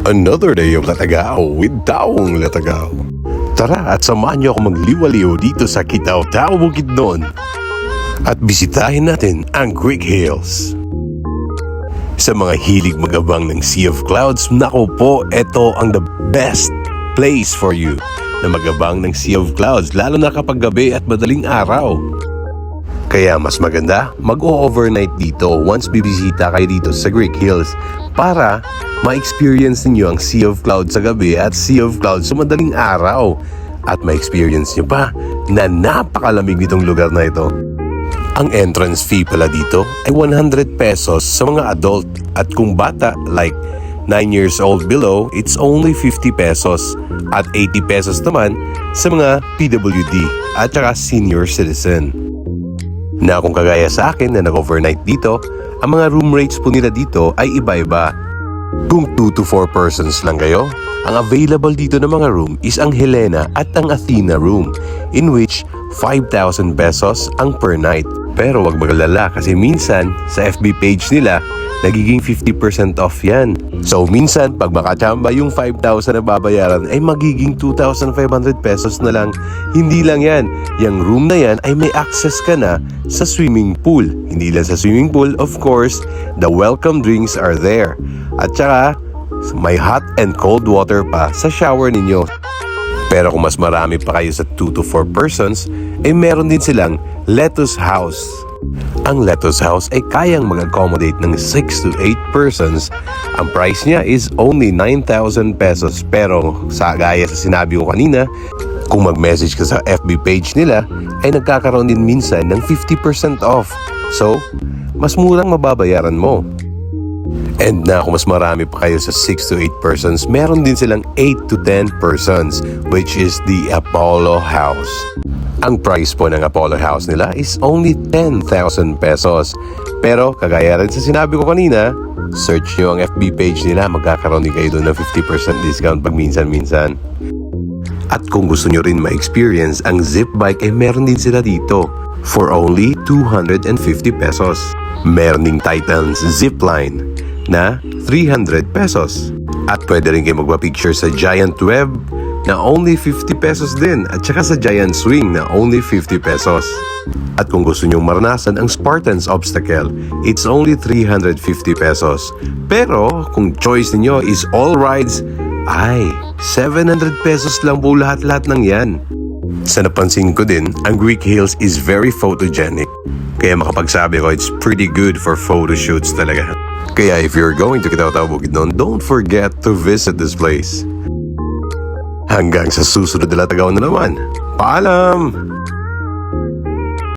Another day of Latagao with Taong Latagao. Tara at samahan niyo ako magliwaliw dito sa Kitaotao, Bukidnon. At bisitahin natin ang Greek Hills. Sa mga hilig magabang ng Sea of Clouds, nako po, ito ang the best place for you na magabang ng Sea of Clouds, lalo na kapag gabi at madaling araw. Kaya mas maganda, mag-o-overnight dito once bibisita kayo dito sa Greek Hills para ma-experience niyo ang Sea of Clouds sa gabi at Sea of Clouds sa madaling araw. At ma-experience niyo pa na napakalamig nitong lugar na ito. Ang entrance fee pala dito ay 100 pesos sa mga adult at kung bata like 9 years old below, it's only 50 pesos at 80 pesos naman sa mga PWD at saka senior citizen. Na kung kagaya sa akin na nag-overnight dito, ang mga room rates po nila dito ay iba-iba. Kung 2 to 4 persons lang kayo, ang available dito na mga room is ang Helena at ang Athena room, in which 5,000 pesos ang per night. Pero wag magalala kasi minsan sa FB page nila, nagiging 50% off yan. So minsan pag makachamba yung 5,000 na babayaran ay magiging 2,500 pesos na lang. Hindi lang yan, yung room na yan ay may access ka na sa swimming pool. Hindi lang sa swimming pool, of course, the welcome drinks are there. At saka may hot and cold water pa sa shower ninyo. Pero kung mas marami pa kayo sa 2 to 4 persons, ay meron din silang lettuce house. Ang lettuce house ay kayang mag-accommodate ng 6 to 8 persons. Ang price niya is only 9,000 pesos. Pero sa gaya sa sinabi ko kanina, kung mag-message ka sa FB page nila, ay nagkakaroon din minsan ng 50% off. So, mas murang mababayaran mo. And na kung mas marami pa kayo sa 6 to 8 persons, meron din silang 8 to 10 persons, which is the Apollo House. Ang price po ng Apollo House nila is only 10,000 pesos. Pero kagaya rin sa sinabi ko kanina, search nyo ang FB page nila, magkakaroon din kayo doon ng 50% discount pag minsan-minsan. At kung gusto nyo rin ma-experience ang zip bike, eh meron din sila dito for only 250 pesos. Meron ding Titans zipline na 300 pesos. At pwede rin kayo magpa-picture sa giant web na only 50 pesos din at saka sa giant swing na only 50 pesos. At kung gusto nyong maranasan ang Spartan's obstacle, it's only 350 pesos. Pero kung choice niyo is all rides, ay 700 pesos lang po lahat-lahat ng yan. Sa napansin ko din, ang Greek Hills is very photogenic. Kaya makapagsabi ko, it's pretty good for photo shoots talaga. Kaya if you're going to Kitaotao, Bukidnon, don't forget to visit this place. Hanggang sa susunod na Latagao na naman. Paalam!